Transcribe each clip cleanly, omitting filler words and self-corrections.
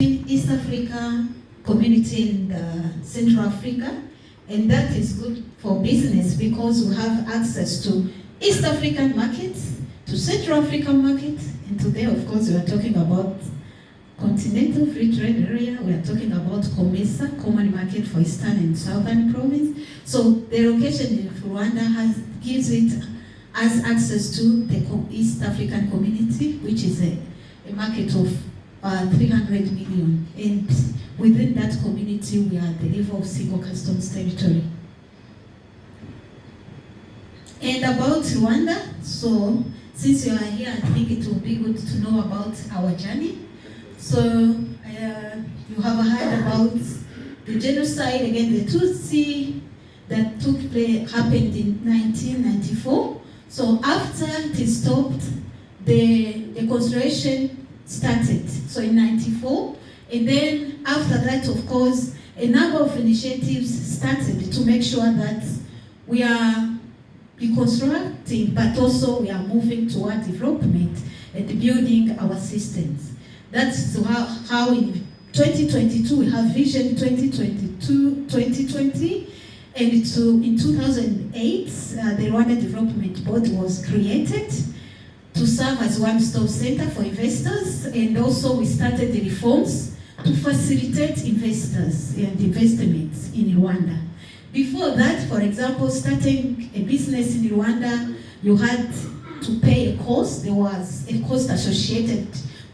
East Africa community in Central Africa, and that is good for business because we have access to East African markets, to Central African markets, and today, of course, we are talking about Continental Free Trade Area. We are talking about COMESA, Common Market for Eastern and Southern Province. So the location in Rwanda gives it as access to the East African community, which is a market of 300 million. And within that community, we are at the level of single customs territory. And about Rwanda, so since you are here, I think it will be good to know about our journey. So you have heard about the genocide against the Tutsi that happened in 1994. So after it stopped, the concentration started. So in 94, and then after that, of course, a number of initiatives started to make sure that we are reconstructing, but also we are moving toward development and building our systems. That's how in 2022 we have Vision 2022-2020, and in 2008 the Rwanda Development Board was created to serve as one-stop center for investors, and also we started the reforms to facilitate investors and investments in Rwanda. Before that, for example, starting a business in Rwanda, you had to pay a cost. There was a cost associated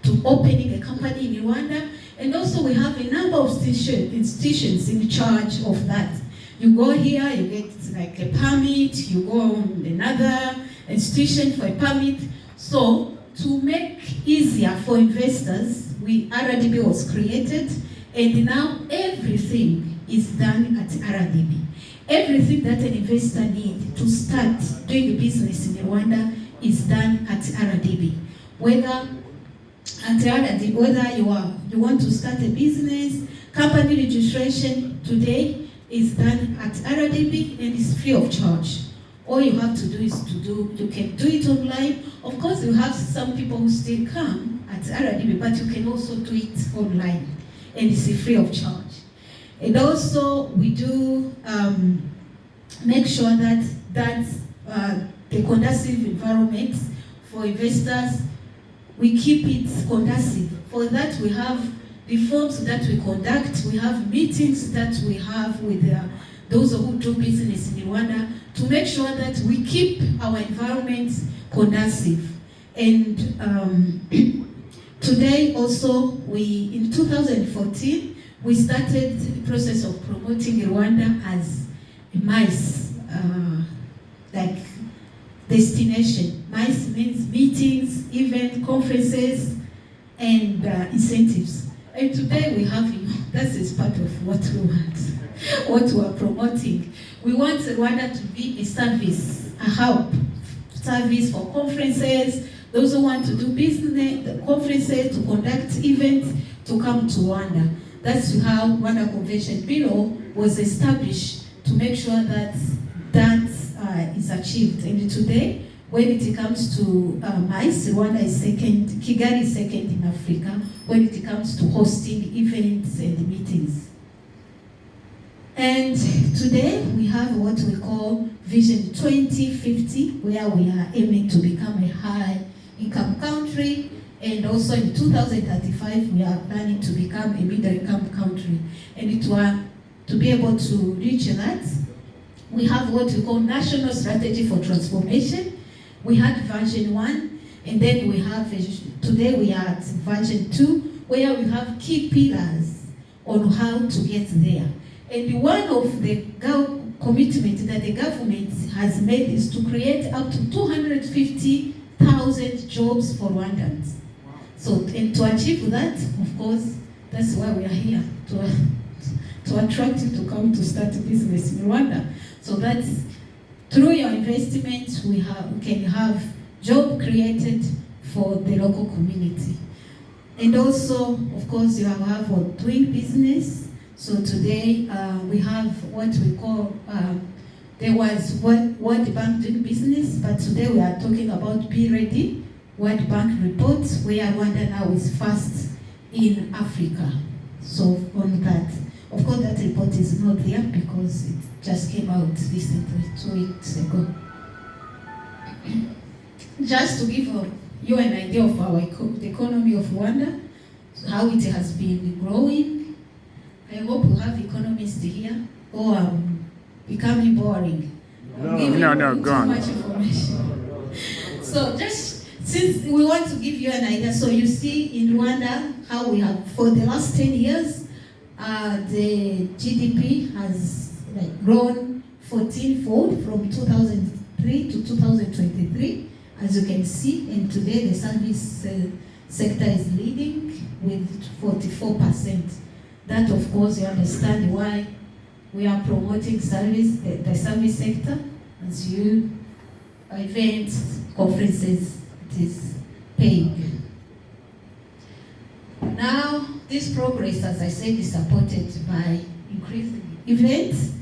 to opening a company in Rwanda, and also we have a number of institutions in charge of that. You go here, you get like a permit, you go on another institution for a permit. So to make easier for investors, RDB was created, and now everything is done at RDB. Everything that an investor needs to start doing a business in Rwanda is done at RDB. Whether you want to start a business, company registration today is done at RDB and is free of charge. All you have to do is you can do it online. Of course, you have some people who still come at RDB, but you can also do it online, and it's free of charge. And also, we do make sure that the conducive environment for investors, we keep it conducive. For that, we have reforms that we conduct. We have meetings that we have with those who do business in Rwanda to make sure that we keep our environment conducive. And today also, in 2014, we started the process of promoting Rwanda as a MICE, like destination. MICE means meetings, events, conferences, and incentives. And today we have, that is part of what we want, what we are promoting. We want Rwanda to be a service, a hub, service for conferences, those who want to do business, the conferences, to conduct events, to come to Rwanda. That's how Rwanda Convention Bureau was established to make sure that is achieved. And today, when it comes to MICE, Rwanda is second, Kigali is second in Africa when it comes to hosting events and meetings. And today we have what we call Vision 2050, where we are aiming to become a high-income country, and also in 2035 we are planning to become a middle-income country. And to be able to reach that, we have what we call National Strategy for Transformation. We had version 1, and then we have, today we are at version 2, where we have key pillars on how to get there. And one of the commitments that the government has made is to create up to 250,000 jobs for Rwandans. So, and to achieve that, of course, that's why we are here, to attract you to come to start a business in Rwanda. So that's through your investments, we can have job created for the local community. And also, of course, you have doing business. So today we have what we call, there was World Bank doing business, but today we are talking about Be Ready, World Bank reports, where Rwanda now is first in Africa. So on that, of course that report is not there because it just came out recently, 2 weeks ago. Just to give you an idea of the economy of Rwanda, how it has been growing. I hope we have economists here, or I'm becoming boring. No, go on. Too much information. So just since we want to give you an idea, so you see in Rwanda how we have, for the last 10 years, the GDP has grown 14-fold from 2003 to 2023, as you can see, and today the service sector is leading with 44%. That, of course, you understand why we are promoting service, the service sector, as you events, conferences, it is paying. Now, this progress, as I said, is supported by increasing events.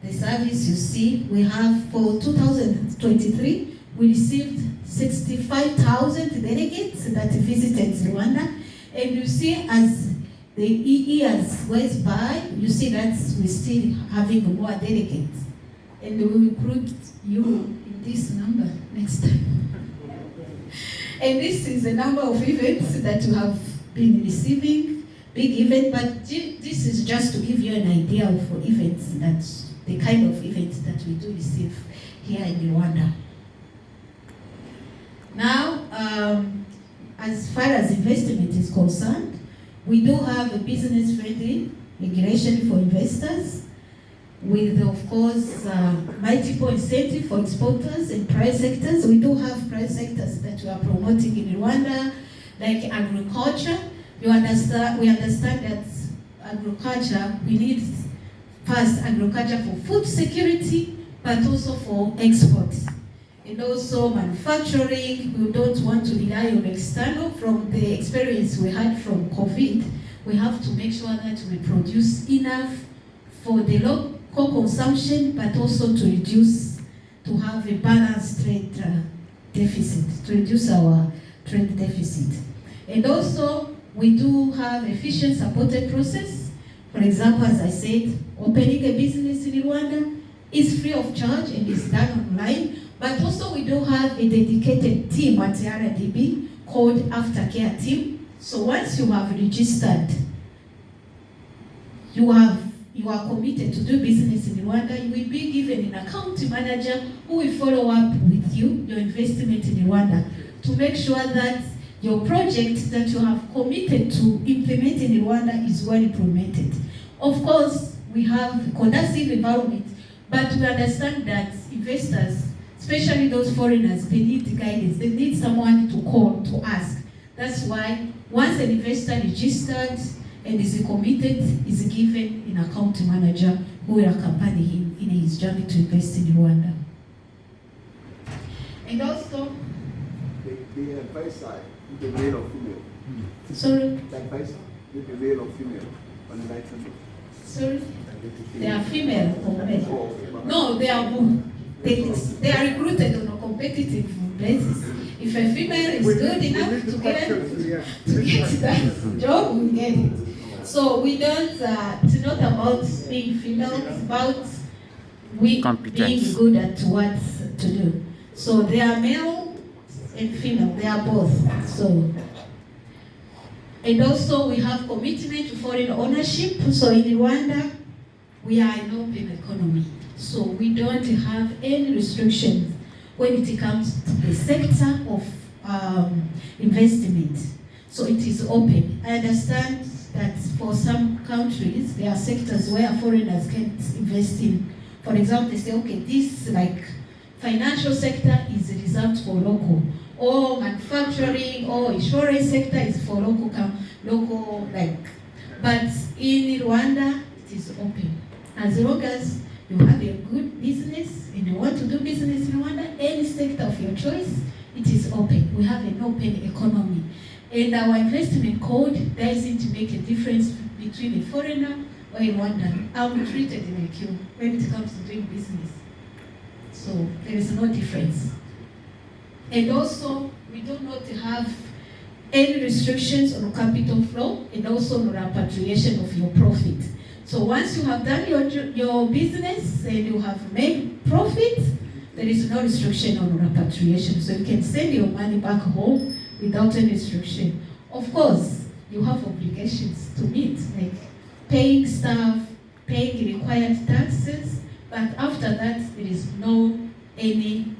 The service you see, we have for 2023, we received 65,000 delegates that visited Rwanda. And you see, as the years goes by, you see that we're still having more delegates. And we will include you in this number next time. And this is the number of events that you have been receiving, big event, but this is just to give you an idea of events, that's the kind of events that we do receive here in Rwanda. Now, as far as investment is concerned, we do have a business-friendly regulation for investors with, of course, multiple incentives for exporters and private sectors. We do have private sectors that we are promoting in Rwanda, like agriculture. We understand that agriculture, we need first agriculture for food security, but also for exports. And also manufacturing, we don't want to rely on external. From the experience we had from COVID, we have to make sure that we produce enough for the local consumption, but also to reduce, to have a balanced trade deficit, to reduce our trade deficit. And also, we do have efficient supported process. For example, as I said, opening a business in Rwanda is free of charge and is done online. But also we do have a dedicated team at the RDB called Aftercare Team. So once you have registered, you are committed to do business in Rwanda, you will be given an account manager who will follow up with you, your investment in Rwanda, to make sure that your project that you have committed to implement in Rwanda is well implemented. Of course, we have a conducive environment, but we understand that investors, especially those foreigners, they need guidance. They need someone to call, to ask. That's why once an investor registered and is committed, is given an account manager who will accompany him in his journey to invest in Rwanda. And also, the advisor, the male or female? Sorry? The advisor, the male or female on the right hand? Sorry? They are female or male? No, they are both. They are recruited on a competitive basis. If a female is good enough to get that job, we get it. So we don't, it's not about being female, it's about being good at what to do. So they are male and female, they are both. So, and also we have commitment to foreign ownership. So in Rwanda, we are an open economy. So we don't have any restrictions when it comes to the sector of investment. So it is open. I understand that for some countries, there are sectors where foreigners can't invest in. For example, they say, okay, this like financial sector is reserved for local, or manufacturing or insurance sector is for local. But in Rwanda, it is open. As long as you have a good business and you want to do business in Rwanda, any sector of your choice, it is open. We have an open economy. And our investment code doesn't make a difference between a foreigner or a Rwandan. I'm treated like you when it comes to doing business. So there is no difference. And also, we do not have any restrictions on capital flow and also on repatriation of your profit. So once you have done your business and you have made profit, there is no restriction on repatriation. So you can send your money back home without any restriction. Of course, you have obligations to meet, like paying staff, paying required taxes, but after that, there is no any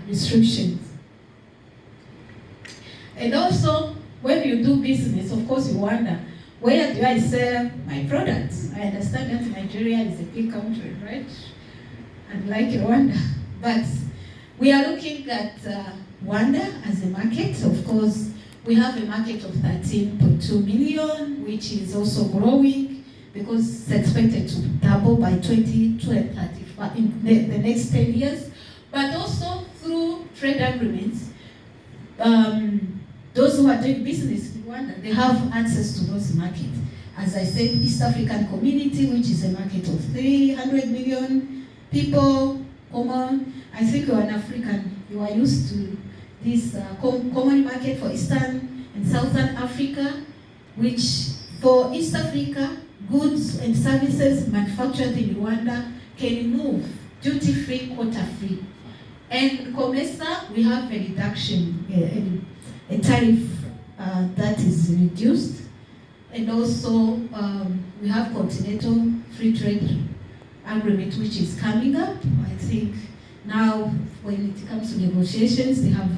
restrictions. And also, when you do business, of course, you wonder, where do I sell my products? I understand that Nigeria is a big country, right? Unlike Rwanda. But we are looking at Rwanda as a market. Of course, we have a market of 13.2 million, which is also growing because it's expected to double by 2035 in the next 10 years. But also through trade agreements, those who are doing business in Rwanda, they have access to those markets. As I said, East African community, which is a market of 300 million people, common. I think you're an African, you are used to this common market for Eastern and Southern Africa, which for East Africa, goods and services manufactured in Rwanda can move duty-free, quota-free. And COMESA, we have a reduction, a tariff that is reduced. And also, we have Continental Free Trade Agreement, which is coming up. I think now, when it comes to negotiations, they have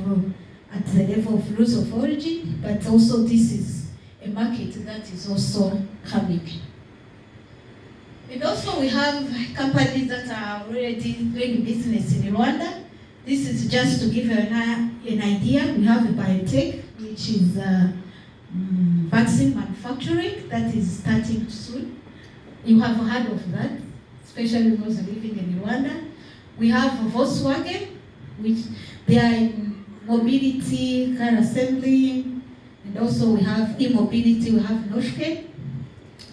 at the level of rules of origin, but also this is a market that is also coming. And also, we have companies that are already doing business in Rwanda. This is just to give you an idea. We have a biotech, which is vaccine manufacturing that is starting soon. You have heard of that, especially those living in Rwanda. We have Volkswagen, which they are in mobility, car assembly, and also we have e-mobility, we have Noshke,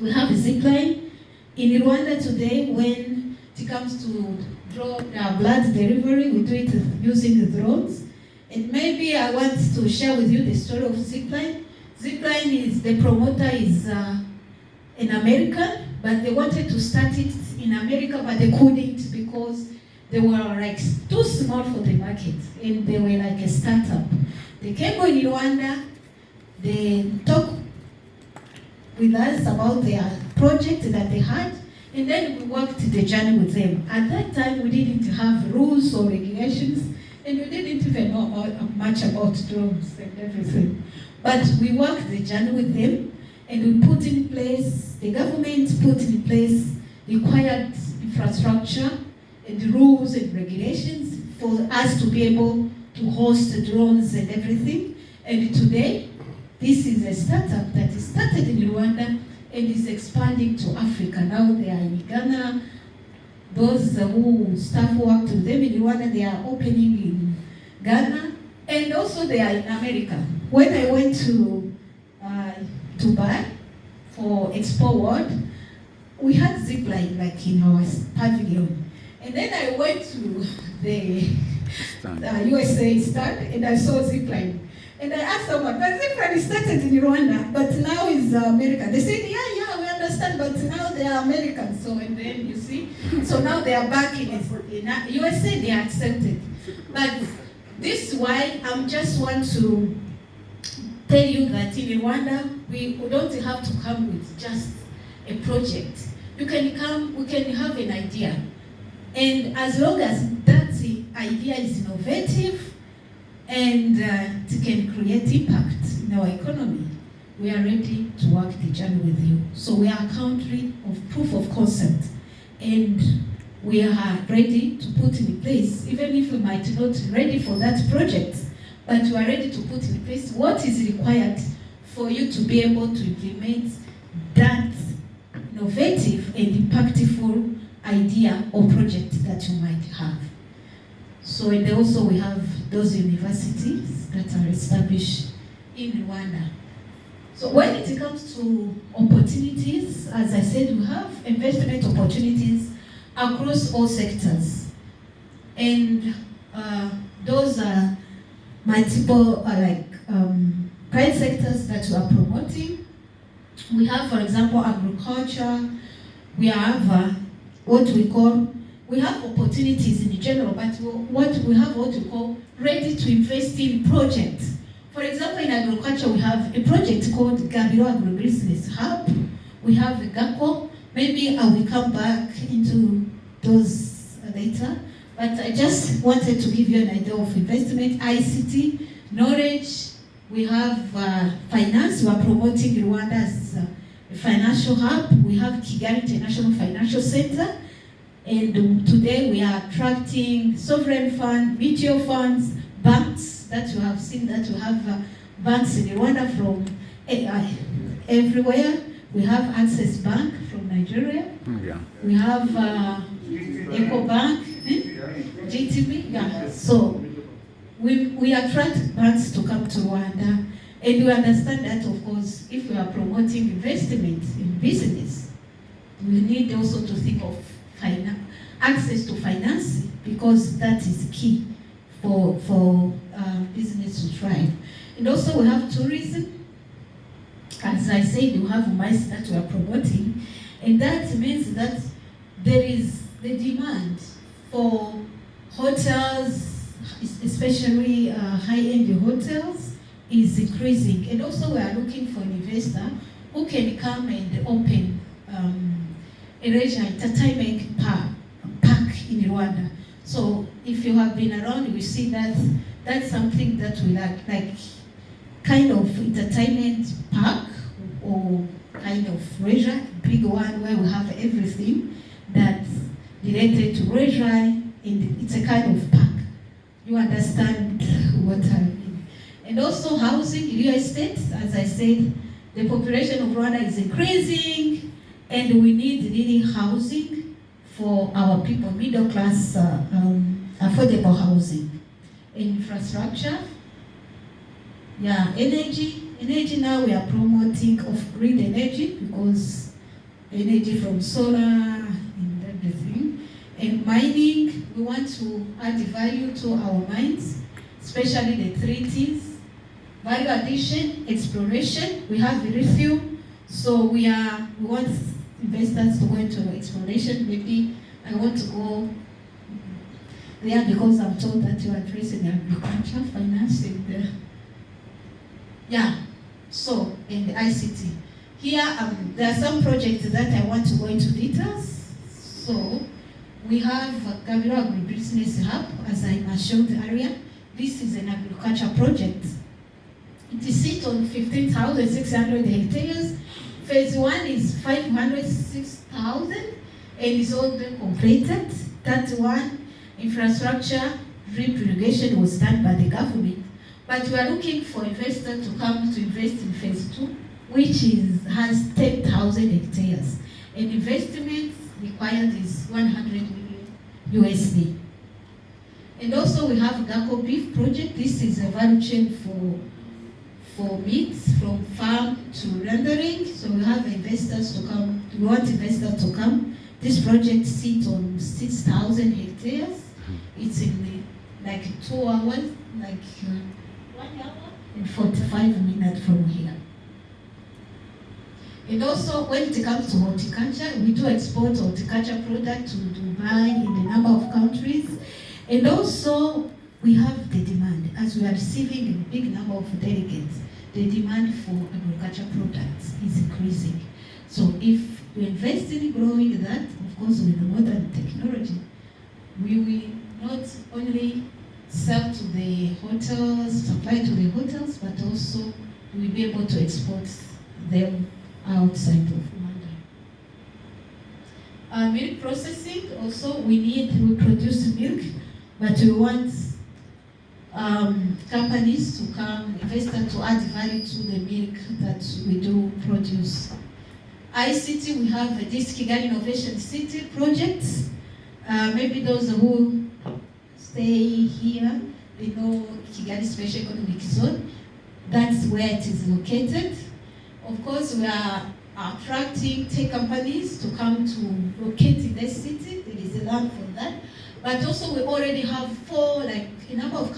we have Zipline. In Rwanda today, when it comes to blood delivery, we do it using drones. And maybe I want to share with you the story of Zipline. Zipline is, the promoter is an American, but they wanted to start it in America, but they couldn't because they were like too small for the market, and they were like a startup. They came in Rwanda, they talked with us about their project that they had, and then we worked the journey with them. At that time, we didn't have rules or regulations, and we didn't even know much about drones and everything. But we worked the journey with them, and we put in place, the government put in place required infrastructure and rules and regulations for us to be able to host drones and everything. And today, this is a startup that is started in Rwanda and is expanding to Africa. Now they are in Ghana. Those who staff worked with them in Rwanda, they are opening in Ghana, and also they are in America. When I went to Dubai for Expo World, we had Zipline like in our pavilion. And then I went to the USA stand and I saw Zipline. And I asked someone, but Zipline started in Rwanda, but now is America. They said, yeah, we understand, but now they are Americans. So, and then you see, so now they are back in USA, they are accepted. But this is why I just want to tell you that in Rwanda, we don't have to come with just a project. You can come, we can have an idea. And as long as that idea is innovative and it can create impact in our economy, we are ready to work the journey with you. So we are a country of proof of concept, and we are ready to put in place, even if we might not be ready for that project, but we are ready to put in place what is required for you to be able to implement that innovative and impactful idea or project that you might have. So, and also we have those universities that are established in Rwanda. So when it comes to opportunities, as I said, we have investment opportunities across all sectors. And those are multiple, private sectors that we are promoting. We have, for example, agriculture. We have we have opportunities in general, but we have what we call ready to invest in projects. For example, in agriculture, we have a project called Gabiro Agribusiness Hub. We have a GACO. Maybe I will come back into those later. But I just wanted to give you an idea of investment, ICT, knowledge. We have finance. We are promoting Rwanda as a financial hub. We have Kigali International Financial Center. And today we are attracting sovereign funds, mutual funds, banks that you have seen that we have banks in Rwanda from everywhere. We have Access Bank from Nigeria. Yeah. We have Eco Bank, GTB. Yeah. So we attract banks to come to Rwanda, and we understand that, of course, if we are promoting investment in business, we need also to think of access to financing, because that is key for business to thrive. And also we have tourism. As I said, we have MICE that we are promoting, and that means that there is the demand for hotels, especially high-end hotels, is increasing. And also we are looking for an investor who can come and open a leisure entertainment park in Rwanda. So if you have been around, you will see that that's something that we like kind of entertainment park or kind of leisure, big one where we have everything that's related to leisure, and it's a kind of park. You understand what I mean? And also housing, real estate, as I said, the population of Rwanda is increasing, and we need really housing for our people, middle class, affordable housing. Infrastructure, yeah, energy now we are promoting off-grid energy, because energy from solar and everything. And mining, we want to add value to our mines, especially the 3 T's. Value addition, exploration, we have lithium, so we want investors to go into exploration. Maybe I want to go there because I'm told that you are addressing agriculture, finance, and so in the ICT. Here, there are some projects that I want to go into details. So we have Gabiro Agribusiness Hub, as I showed earlier. This is an agriculture project. It is sit on 15,600 hectares. Phase 1 is 506,000 and is all been completed. That one, infrastructure, drip irrigation was done by the government. But we are looking for investors to come to invest in phase 2, which has 10,000 hectares. And investment required is 100 million USD. And also we have GACO beef project. This is a value chain for meats from farm to rendering. So we have investors to come, we want investors to come. This project sits on 6,000 hectares. It's in like 2 hours, like 1 hour and 45 minutes from here. And also when it comes to horticulture, we do export horticulture products to Dubai in a number of countries. And also we have the demand, as we are receiving a big number of delegates, the demand for agriculture products is increasing. So if we invest in growing that, of course with the modern technology, we will not only sell to the hotels, supply to the hotels, but also we will be able to export them outside of Rwanda. Milk processing, also we produce milk, but we want companies to come, investors to add value to the milk that we do produce. ICT, we have this Kigali Innovation City project. Maybe those who stay here, they know Kigali Special Economic Zone. That's where it is located. Of course, we are attracting tech companies to come to locate in this city. There is a land for that. But also we already have 4, like a number of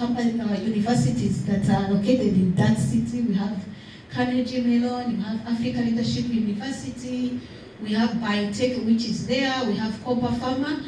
universities that are located in that city. We have Carnegie Mellon, we have Africa Leadership University, we have Biotech, which is there, we have Copper Pharma.